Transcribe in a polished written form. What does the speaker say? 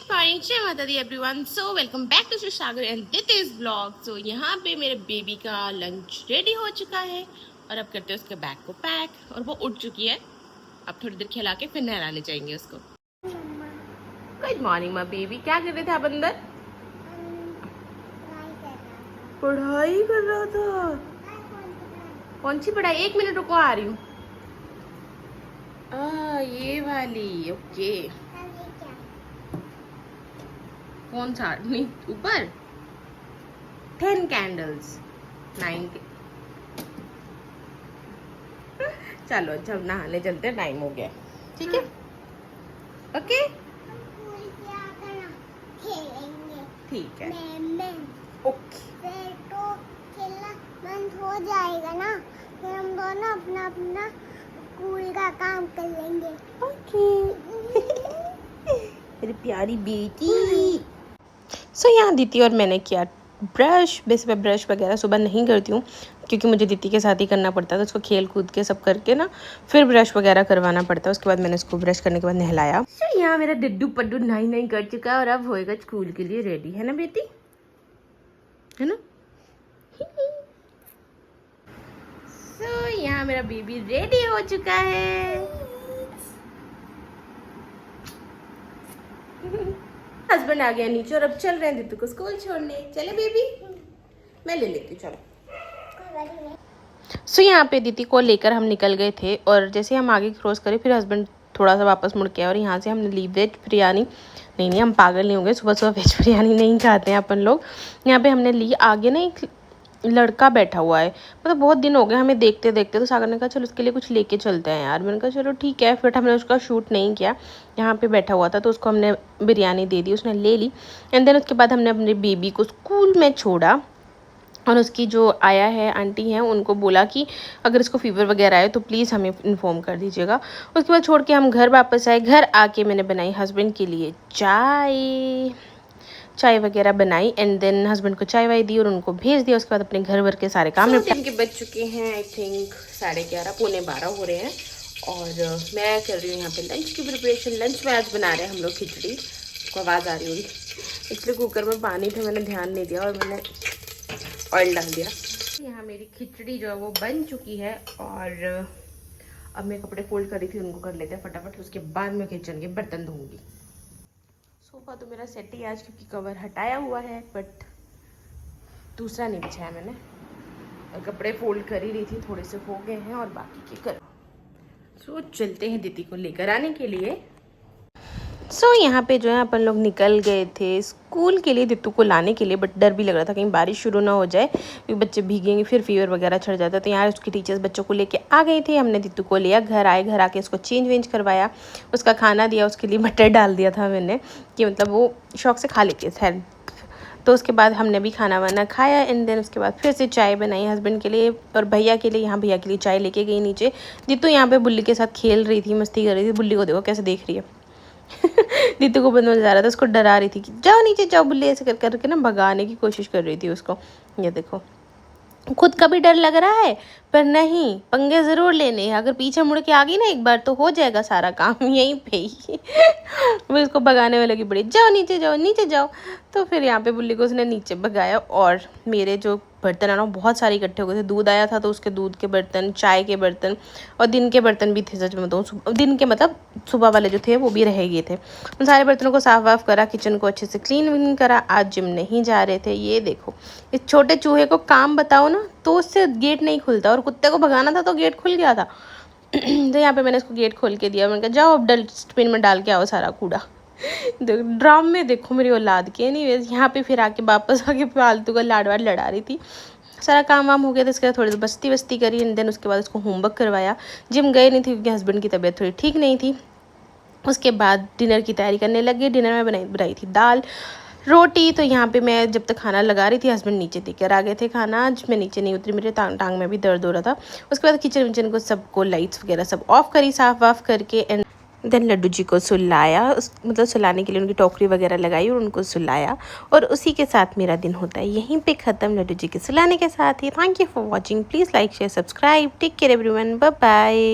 Morning, जय माता दी everyone. So welcome back to Sagar and this blog. So यहाँ पे मेरे बेबी का लंच रेडी हो चुका है और अब करते हैं उसके बैग को पैक। और वो उठ चुकी है, अब थोड़ी देर खिला के फिर नहलाने जाएंगे उसको। गुड मॉर्निंग माँ बेबी। क्या कर रहे थे आप अंदर? पढ़ाई कर रहा था। कौन सी पढ़ाई? 1 मिनट रुको, आ रही हूँ। ये वाली, ओके। कौन सा? नहीं, ऊपर 10 कैंडल्स 9 के। चलो अच्छा, नहाने चलते हैं, टाइम हो गया। ठीक है, ओके, ठीक है, ओके। फिर तो खेलना बंद हो जाएगा ना, फिर हम दोनों अपना अपना स्कूल का काम कर लेंगे। ओके मेरी प्यारी बेटी। सो यहाँ दीदी और मैंने किया ब्रश। वैसे मैं ब्रश वगैरह सुबह नहीं करती हूँ क्योंकि मुझे दीदी के साथ ही करना पड़ता है, तो उसको खेल कूद के सब करके ना फिर ब्रश वगैरह करवाना पड़ता है। उसके बाद मैंने उसको ब्रश करने के बाद नहलाया। सो यहाँ मेरा डिड्डू पड्डू नहाई नहीं कर चुका है और अब होएगा स्कूल के लिए रेडी, है ना बेटी? है ना? सो यहाँ मेरा बेबी रेडी हो चुका है। हस्बैंड आ गया नीचे और अब चल रहे हैं दीदी को स्कूल छोड़ने। चले बेबी? मैं ले लेती हूँ, चलो। सो यहाँ पे दीदी को लेकर हम निकल गए थे और जैसे हम आगे क्रॉस करें फिर हस्बैंड थोड़ा सा वापस मुड़ के आए और यहाँ से हमने ली वेज बिरयानी। नहीं, हम पागल नहीं होंगे, सुबह सुबह वेज बिरयानी नहीं खाते हैं अपन लोग। यहाँ पे हमने ली। आगे ना एक लड़का बैठा हुआ है, मतलब बहुत दिन हो गए हमें देखते देखते, तो सागर ने कहा चलो उसके लिए कुछ लेके चलते हैं यार। मैंने कहा चलो ठीक है। फिर हमने उसका शूट नहीं किया, यहाँ पे बैठा हुआ था तो उसको हमने बिरयानी दे दी, उसने ले ली। एंड देन उसके बाद हमने अपने बेबी को स्कूल में छोड़ा और उसकी जो आया है आंटी हैं उनको बोला कि अगर इसको फीवर वगैरह आए तो प्लीज़ हमें इन्फॉर्म कर दीजिएगा। उसके बाद छोड़ के हम घर वापस आए। घर आके मैंने बनाई हस्बैंड के लिए चाय वगैरह बनाई एंड देन हस्बैंड को चाय वाय दी और उनको भेज दिया। उसके बाद अपने घर भर के सारे काम निपटा के बज चुके हैं। आई थिंक 11:30 पौने 12 हो रहे हैं और मैं कर रही हूँ यहाँ पे लंच की प्रिपरेशन। लंच में आज बना रहे हैं हम लोग खिचड़ी। आपको आवाज़ आ रही होगी, इसलिए कुकर में पानी था, मैंने ध्यान नहीं दिया और मैंने ऑयल डाल दिया। यहाँ मेरी खिचड़ी जो है वो बन चुकी है और अब मैं कपड़े फोल्ड कर रही थी, उनको कर लेते हैं फटाफट। उसके बाद मैं किचन के बर्तन धोऊंगी। सोफा तो मेरा सेट ही आज क्योंकि कवर हटाया हुआ है, बट दूसरा नहीं बिछाया मैंने। और कपड़े फोल्ड कर ही रही थी, थोड़े से हो गए हैं और बाकी के कर। सो चलते हैं दीदी को लेकर आने के लिए। सो यहाँ पे जो है अपन लोग निकल गए थे स्कूल के लिए दित्तू को लाने के लिए, बट डर भी लग रहा था कहीं बारिश शुरू ना हो जाए क्योंकि बच्चे भीगेंगे फिर फीवर वगैरह चढ़ जाता है। तो यहाँ उसकी टीचर्स बच्चों को लेके आ गई थी। हमने दित्तू को लिया, घर आए, घर आके उसको चेंज वेंज करवाया, उसका खाना दिया, उसके लिए मटर डाल दिया था मैंने कि मतलब वो शौक से खा लेती है। तो उसके बाद हमने भी खाना वाना खाया एंड देन उसके बाद फिर से चाय बनाई हस्बैंड के लिए और भैया के लिए। यहाँ भैया के लिए चाय लेके गई नीचे। दित्तू यहाँ पे बुल्ली के साथ खेल रही थी, मस्ती कर रही थी। बुल्ली को देखो कैसे देख रही है। दीदी को बंद जा रहा था, उसको डरा रही थी कि जाओ नीचे जाओ, बुल्ली ऐसे कर करके ना भगाने की कोशिश कर रही थी उसको। ये देखो, खुद का भी डर लग रहा है पर नहीं, पंगे ज़रूर लेने हैं। अगर पीछे मुड़ के आ गई ना एक बार तो हो जाएगा सारा काम यहीं पे ही। वो इसको भगाने में लगी पड़ी, जाओ नीचे जाओ नीचे जाओ। तो फिर यहाँ पे बुल्ली को उसने नीचे भगाया और मेरे जो बर्तन है ना बहुत सारे इकट्ठे हो गए थे। दूध आया था तो उसके दूध के बर्तन, चाय के बर्तन और दिन के बर्तन भी थे। सच में बताऊँ, दिन के मतलब सुबह वाले जो थे वो भी रह गए थे। उन सारे बर्तनों को साफ़ वाफ करा, किचन को अच्छे से क्लीन विन करा। आज जिम नहीं जा रहे थे। ये देखो, इस छोटे चूहे को काम बताओ ना तो उससे गेट नहीं खुलता और कुत्ते को भगाना था तो गेट खुल गया था। तो यहाँ पे मैंने इसको गेट खोल के दिया। मैंने कहा जाओ अब डस्टबिन में डाल के आओ सारा कूड़ा। ड्राम में देखो मेरी औलाद के। नहीं यहाँ पे फिर आके वापस आके फालतू का लाड वाड लड़ा रही थी। सारा काम वाम हो गया था, इसके बाद थोड़ी सी बस्ती वस्ती करी एंड देन उसके बाद उसको होमवर्क करवाया। जिम गए नहीं थी क्योंकि हस्बैंड की तबीयत थोड़ी ठीक नहीं थी। उसके बाद डिनर की तैयारी करने लगी। डिनर में बनाई थी दाल रोटी। तो यहाँ पे मैं जब तक खाना लगा रही थी हस्बैंड नीचे देकर आ गए थे खाना। आज मैं नीचे नहीं उतरी, मेरे टांग में भी दर्द हो रहा था। उसके बाद किचन विचन को सबको लाइट्स वगैरह सब ऑफ करी, साफ वाफ करके एंड देन लड्डू जी को सुलाया। मतलब सुलाने के लिए उनकी टोकरी वगैरह लगाई और उनको सुलाया और उसी के साथ मेरा दिन होता है यहीं पे ख़त्म, लड्डू जी के सुलाने के साथ ही। Thank you for watching. Please like share subscribe. Take care everyone, bye bye.